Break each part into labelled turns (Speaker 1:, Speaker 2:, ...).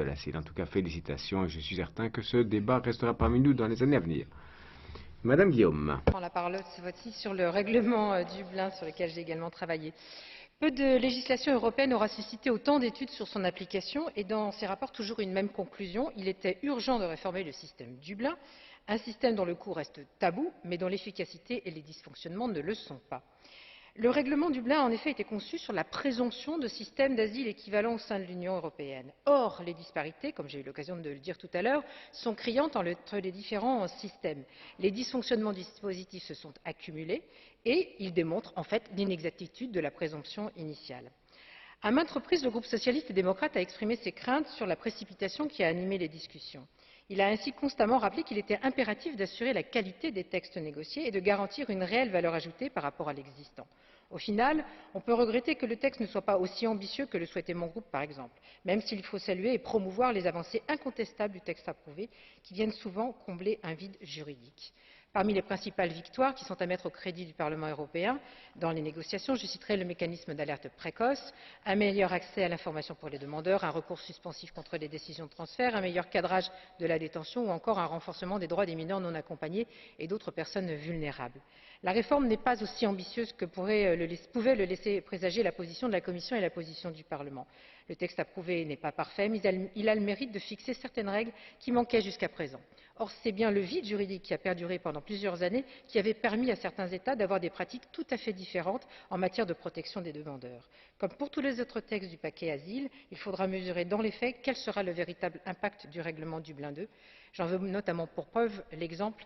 Speaker 1: de l'asile. En tout cas, félicitations et je suis certain que ce débat restera parmi nous dans les années à venir. Madame Guillaume.
Speaker 2: Je prends la parole cette fois-ci sur le règlement Dublin sur lequel j'ai également travaillé. Peu de législation européenne aura suscité autant d'études sur son application et dans ces rapports toujours une même conclusion. Il était urgent de réformer le système Dublin, un système dont le coût reste tabou mais dont l'efficacité et les dysfonctionnements ne le sont pas. Le règlement Dublin a en effet été conçu sur la présomption de systèmes d'asile équivalents au sein de l'Union européenne. Or, les disparités, comme j'ai eu l'occasion de le dire tout à l'heure, sont criantes entre les différents systèmes. Les dysfonctionnements du dispositif se sont accumulés et ils démontrent en fait l'inexactitude de la présomption initiale. À maintes reprises, le groupe socialiste et démocrate a exprimé ses craintes sur la précipitation qui a animé les discussions. Il a ainsi constamment rappelé qu'il était impératif d'assurer la qualité des textes négociés et de garantir une réelle valeur ajoutée par rapport à l'existant. Au final, on peut regretter que le texte ne soit pas aussi ambitieux que le souhaitait mon groupe, par exemple, même s'il faut saluer et promouvoir les avancées incontestables du texte approuvé, qui viennent souvent combler un vide juridique. Parmi les principales victoires qui sont à mettre au crédit du Parlement européen dans les négociations, je citerai le mécanisme d'alerte précoce, un meilleur accès à l'information pour les demandeurs, un recours suspensif contre les décisions de transfert, un meilleur cadrage de la détention ou encore un renforcement des droits des mineurs non accompagnés et d'autres personnes vulnérables. La réforme n'est pas aussi ambitieuse que pouvait le laisser présager la position de la Commission et la position du Parlement. Le texte approuvé n'est pas parfait, mais il a le mérite de fixer certaines règles qui manquaient jusqu'à présent. Or, c'est bien le vide juridique qui a perduré pendant plusieurs années qui avait permis à certains États d'avoir des pratiques tout à fait différentes en matière de protection des demandeurs. Comme pour tous les autres textes du paquet asile, il faudra mesurer dans les faits quel sera le véritable impact du règlement Dublin II. J'en veux notamment pour preuve l'exemple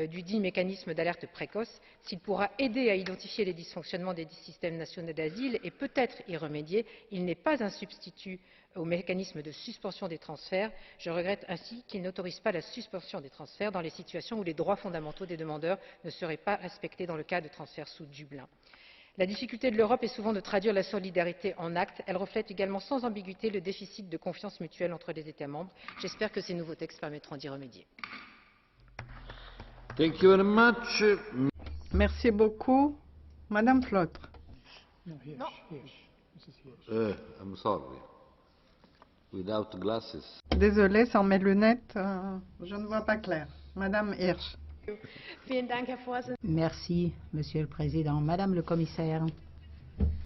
Speaker 2: du dit mécanisme d'alerte précoce. S'il pourra aider à identifier les dysfonctionnements des systèmes nationaux d'asile et peut-être y remédier, il n'est pas un substitut au mécanisme de suspension des transferts. Je regrette ainsi qu'il n'autorise pas la suspension des transferts dans les situations où les droits fondamentaux des demandeurs ne seraient pas respectés dans le cas de transferts sous Dublin. La difficulté de l'Europe est souvent de traduire la solidarité en actes. Elle reflète également sans ambiguïté le déficit de confiance mutuelle entre les États membres. J'espère que ces nouveaux textes permettront d'y remédier.
Speaker 3: Thank you very much.
Speaker 4: Merci beaucoup. Madame Flotre.
Speaker 3: I'm sorry. Without glasses.
Speaker 4: Désolée, sans mes lunettes, je ne vois pas clair. Madame Hirsch.
Speaker 5: Merci, Monsieur le Président. Madame le Commissaire,